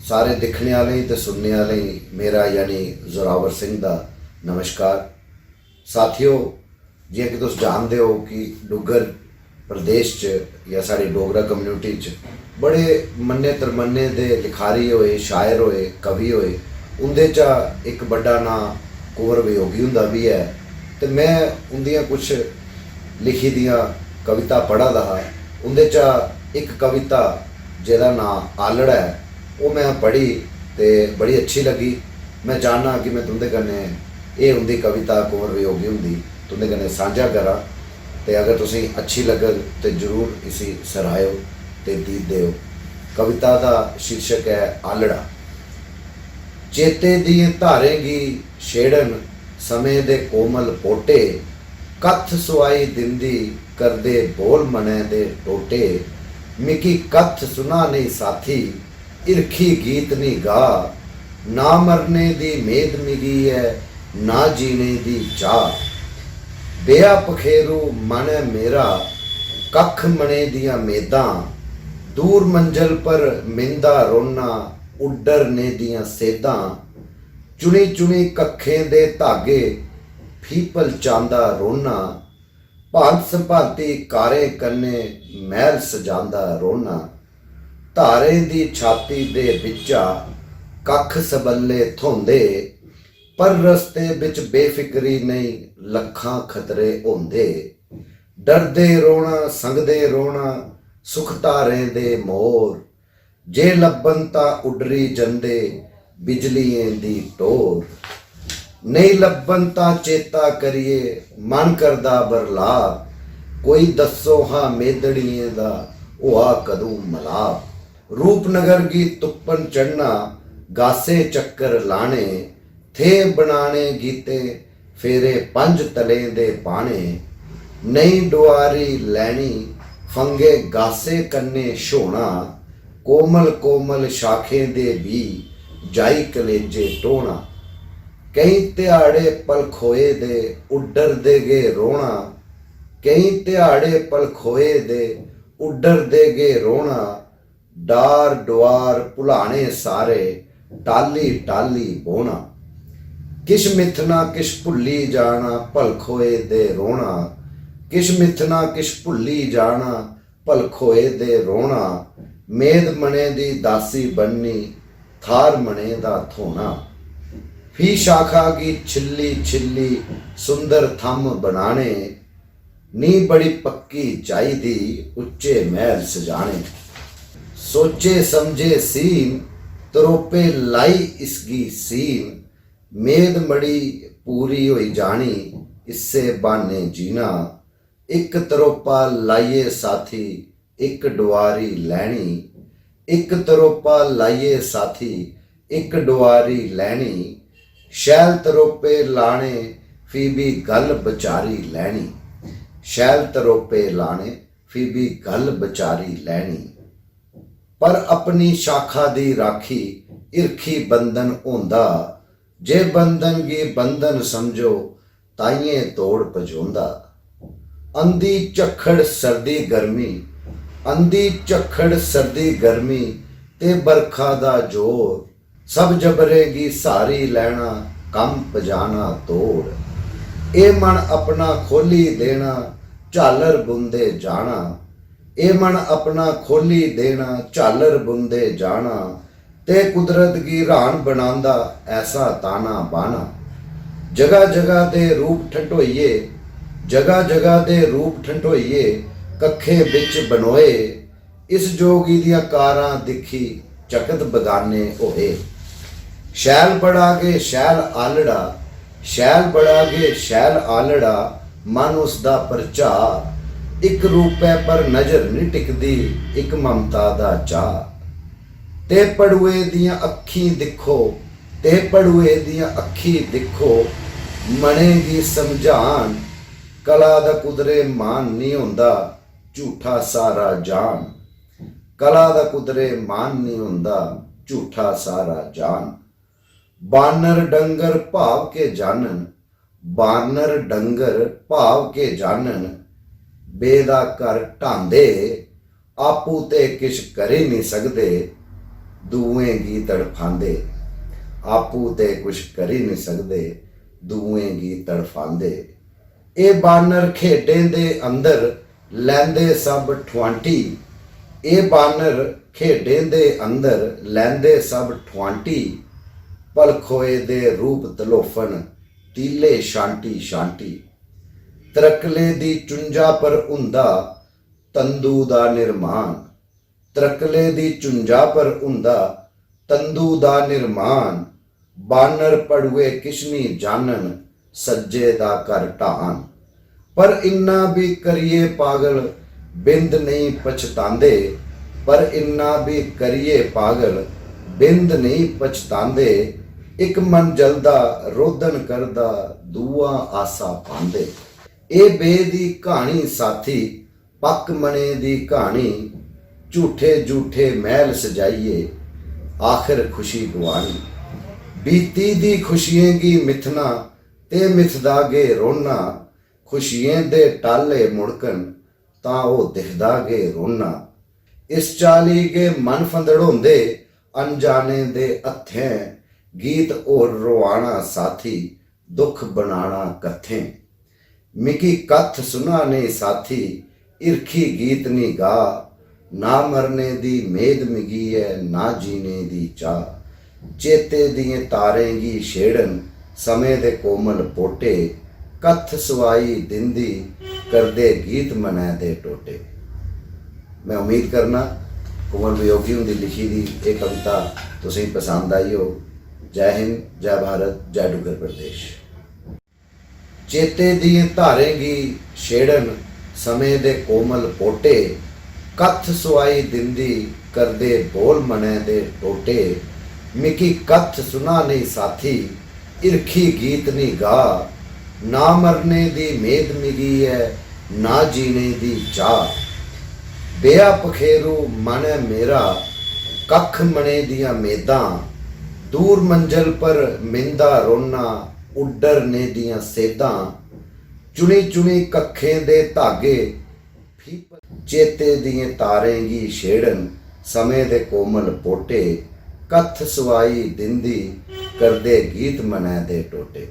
सारे दिखने वाले ते सुनने वाले मेरा यानी जोरावर सिंह दा नमस्कार। साथियों, जियां कि तुस जानते हो कि डुग्गर प्रदेश च या साड़ी डोगरा कम्यूनिटी च बड़े मन्ने तरमन्ने दे लिखारी होए, शायर होए, कवि होए। उंदे चा एक बड़ा नां कुंवर वियोगी हुंदा भी है। ते मैं उंदियां कुछ लिखी दियां कविता पढ़ा दा हा। उंदे चा एक कविता जिहदा नां आलड़ है, वो मैं पढ़ी तो बड़ी अच्छी लगी। मैं चाहना कि मैं तुंदे कन्नै ये उंदी कविता कुंवर वियोगी हुंदी तुंदे कन्नै सांझा करा। तो अगर तुसीं अच्छी लगग तो जरूर इसी सराहियो ते दीद दिओ। कविता का शीर्षक है आलड़ा। चेते दी धारेंगी छेड़न समय दे कोमल पोटे, कथ सुआई दिंदी करदे बोल मने दे टोटे। मिकी कथ सुना नहीं साथी, इरखी गीत नहीं गा। ना मरने दी मेद मिगी है, ना जीने दी चाह। बेआ पखेरू मन मेरा, कख मने दियां मेदां। दूर मंजिल पर मिंदा रोना, उड्डरने दियां सेदां। चुनी चुनी कखें दे धागे, फीपल चांदा रोना। भांत संभांति कारे कन्ने महल सजांदा रोना। धारें दी छाती दे बिचा कख सबल्ले थोंदे, पर रस्ते बिच बेफिक्री नहीं लखां खतरे होंदे। डरदे रोना संगदे रोना, सुख धारें दे मोर। जे लब्बन तां उडरी जंदे बिजलियें दी टोर। नहीं लब्बन तां चेता करिए मन करदा बरला। कोई दस्सो हां मेदड़ियें दा होआ कदूं मलाप। रूपनगर की तुप्पन चढ़ना, गासे चक्कर लाने। थे बनाने गीते फेरे पंज तले दे पाने। नई डुआरी लैनी फंगे गासे कन्ने छोना। कोमल कोमल शाखें दे भी जाई कलेजे टोना। कई ध्याड़े पल खोए दे उड्डर दे गे रोना। कई ध्याड़े पल खोए दे उड्डर दे गे रोना। डार डुआर भुलाने सारे, टाली टाली बोना। किश मिथना किश भुल्ली जाना, भल खोए दे रोना। किश मिथना किश भुल्ली जाना, भल खोए दे रोना। मेद मने दी दासी बननी, थार मने दा थोना। फी शाखा की छिल्ली छिल्ली सुंदर थम बनाने। नी बड़ी पक्की चाहिदी उच्चे महल सजाने। सोचे समझे सीन तरोपे लाई इसकी सीन। मेद मड़ी पूरी होई जानी, इससे बाने जीना। एक तरोपा लाइए साथी, एक डुआरी लैनी। एक तरोपा लाइए साथी, एक डुआरी लैनी। शैल तरोपे लाने, फी भी गल बचारी लैनी। शैल तरोपे लाने, फी भी गल बचारी लैनी। पर अपनी शाखा दी राखी, इरखी बंधन होंदा। जे बंधन गी बंधन समझो, ताइये तोड़ पजोंदा। अंधी झक्खड़ सर्दी गर्मी, अंधी झक्खड़ सर्दी गर्मी ते बरखा दा जोर। सब जबरेगी सारी लैना, कम पजाना तोड़। ए मन अपना खोली देना, झालर बुंदे जाना। ए मन अपना खोली देना, झालर बुंदे जाना। ते कुदरत की रान बनांदा, ऐसा ताना बाना। जगह जगह दे रूप ठंडोइए, जगह जगह दे रूप ठंडोइए। कखे बिच बनोए, इस जोगी दियां कारां दिखी चकत बगाने होए। शैल बड़ा गे शैल आलड़ा, शैल बड़ा गे शैल आलड़ा। मन उसदा परचा, एक रूपे पर नजर नहीं टिकदी, एक ममता दा चाह। ते पड़ुए दियां अखी दिखो, ते पड़ुए दियां अखी दिखो। मनेगी समझान, कला दा कुदरे मान नहीं होंदा, झूठा सारा जान। कला दा कुदरे मान नहीं होंदा, झूठा सारा जान। बानर डंगर भाव के जानन, बानर डंगर भाव के जानन। बेदा कर ढांदे, आपू ते किश कर ही नहीं सकदे। दूएं गी तड़फांदे, आपू ते कुछ कर ही नहीं सकदे, दूएं गी तड़फांदे। ए बानर खेडें दे अंदर लैंदे सब ठुआंटी, ए बानर खेडें दे अंदर लैंदे सब ठुआंटी, पल खोए दे रूप तलोफन तीले शांटी शांटी। तरकले दी चुंजा पर हुंदा तंदू दा निर्माण, तरकले दी चुंजा पर हुंदा तंदू दा निर्माण, बानर पड़ुए किश नहीं जानन सज्जे दा कर ढान। पर इन्ना भी करिए पागल बिंद नहीं पछतांदे, पर इन्ना भी करिए पागल बिंद नहीं पछतांदे, एक मन जलदा रोदन करदा दूआ आसा पांदे। ए बे दी कहानी साथी पक मने दी कहानी, झूठे झूठे महल सजाइए आखिर खुशी गवानी। बीती दी खुशियें गी मिथना ते मिथदा गे रोना, खुशियें दे टाले मुड़कन तां ओ दिखदा गे रोना। इस चाली गे मन फंदड़ोंदे अनजाने दे हत्थें, गीत और रोआना साथी दुख बनाना कत्थें। मिकी कथ सुना ने साथी इरखी गीत नी गा, ना मरने दी मेद मिगी है ना जीने दी चाह। चेते दिए तारें गी छेड़न समय दे कोमल पोटे, कथ सवाई दिंदी करदे गीत मनै दे टोटे। मैं उम्मीद करना कुंवर वियोगी हुंदी लिखी दी ये कविता तुसें पसंद आई हो। जय हिंद, जय भारत, जय डुग्गर प्रदेश। चेते दिए धारें गी छेड़न समय दे कोमल पोटे, कथ सवाई दिंदी करदे बोल मनै दे टोटे। मिकी कथ सुना नहीं साथी इरखी गीत नी गा, ना मरने दी मेद मिगी है ना जीने दी चाह। बेआ पखेरू मन है मेरा कख मने दिया मेदां, दूर मंजिल पर मिंदा रोना उड्डरने दिया सेदां। चुनी चुनी कखें दे धागे चेते दिए तारें गी छेड़न समय दे कोमल पोटे, कथ सवाई दिंदी करदे गीत मनै दे टोटे।